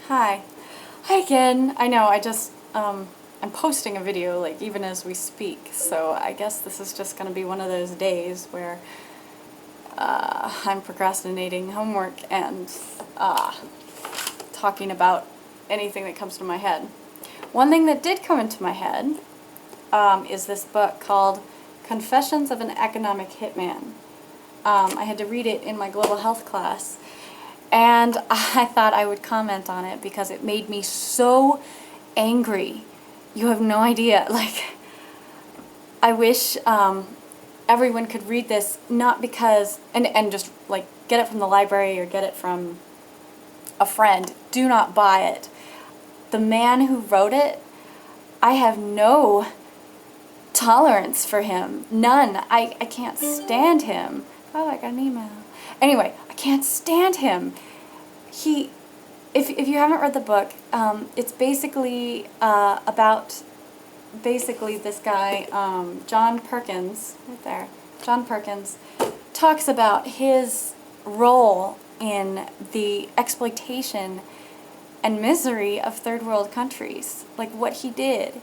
Hi. Hi again. I know, I'm posting a video, like, even as we speak, so I guess this is just gonna be one of those days where, I'm procrastinating homework and, talking about anything that comes to my head. One thing that did come into my head, is this book called Confessions of an Economic Hitman. I had to read it in my global health class, and I thought I would comment on it because it made me so angry. You have no idea. Like, I wish everyone could read this, not because, and just like get it from the library or get it from a friend. Do not buy it. The man who wrote it, I have no tolerance for him. None. I can't stand him. Oh, I got an email. Anyway, I can't stand him. If you haven't read the book, it's basically about this guy, John Perkins, right there. John Perkins talks about his role in the exploitation and misery of third world countries, like what he did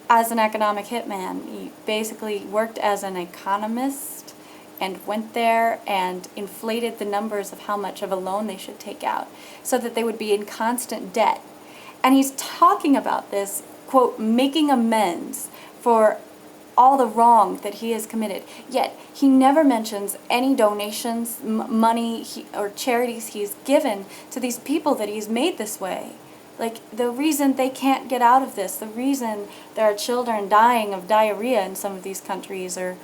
as an economic hitman. He basically worked as an economist and went there and inflated the numbers of how much of a loan they should take out so that they would be in constant debt. And he's talking about this, quote, making amends for all the wrong that he has committed. Yet he never mentions any donations, money or charities he's given to these people that he's made this way. Like, the reason they can't get out of this, the reason there are children dying of diarrhea in some of these countries, or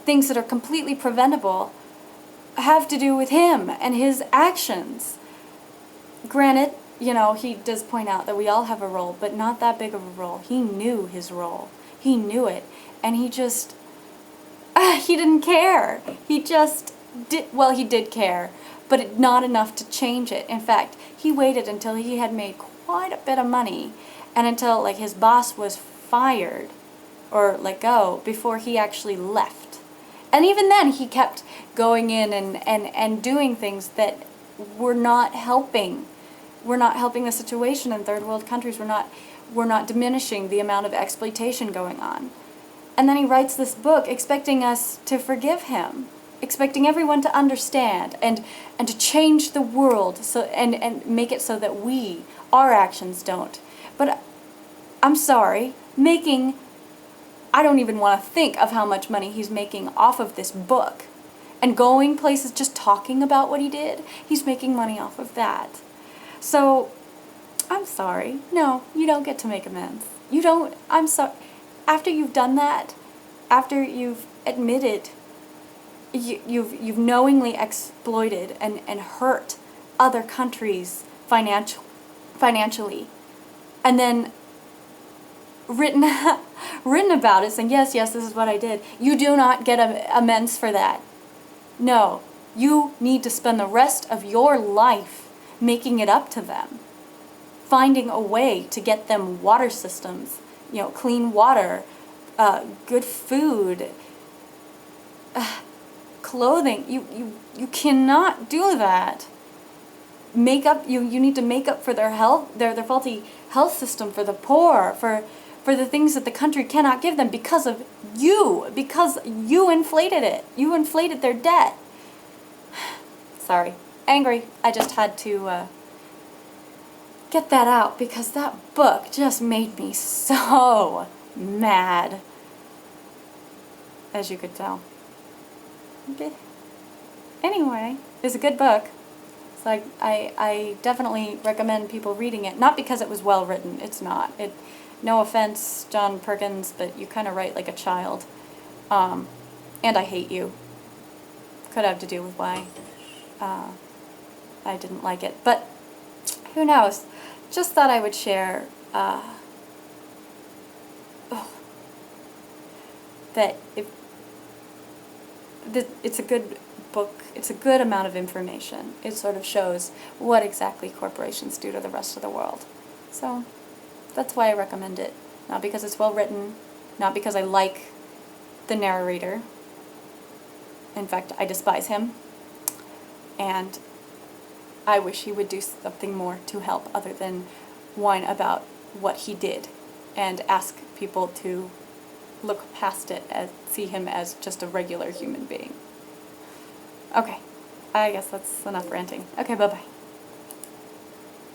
things that are completely preventable, have to do with him and his actions. Granted, you know, he does point out that we all have a role, but not that big of a role. He knew his role. He knew it. And he just, he didn't care. He just did, well, he did care, but not enough to change it. In fact, he waited until he had made quite a bit of money and until, like, his boss was fired or let go before he actually left. And even then, he kept going in and doing things that were not helping. We're not helping the situation in third world countries. We're not diminishing the amount of exploitation going on. And then he writes this book expecting us to forgive him, expecting everyone to understand and to change the world so and make it so that our actions don't. But I'm sorry, I don't even want to think of how much money he's making off of this book. And going places, just talking about what he did, he's making money off of that. So, I'm sorry. No, you don't get to make amends. You don't. I'm sorry. After you've done that, after you've admitted, you've knowingly exploited and hurt other countries financially, and then written about it, saying, yes, this is what I did. You do not get amends for that. No, you need to spend the rest of your life making it up to them, finding a way to get them water systems, clean water, good food, clothing. You cannot do that. You need to make up for their health, their faulty health system, for the poor, for the things that the country cannot give them because you inflated it. You inflated their debt. Sorry. Angry. I just had to get that out because that book just made me so mad, as you could tell. Okay. Anyway, it's a good book. So I definitely recommend people reading it. Not because it was well written. It's not. No offense, John Perkins, but you kind of write like a child. And I hate you. Could have to do with why I didn't like it. But who knows? Just thought I would share that it's a good book. It's a good amount of information. It sort of shows what exactly corporations do to the rest of the world. So that's why I recommend it. Not because it's well written, not because I like the narrator. In fact, I despise him. And I wish he would do something more to help other than whine about what he did and ask people to look past it and see him as just a regular human being. Okay, I guess that's enough ranting. Okay, bye-bye.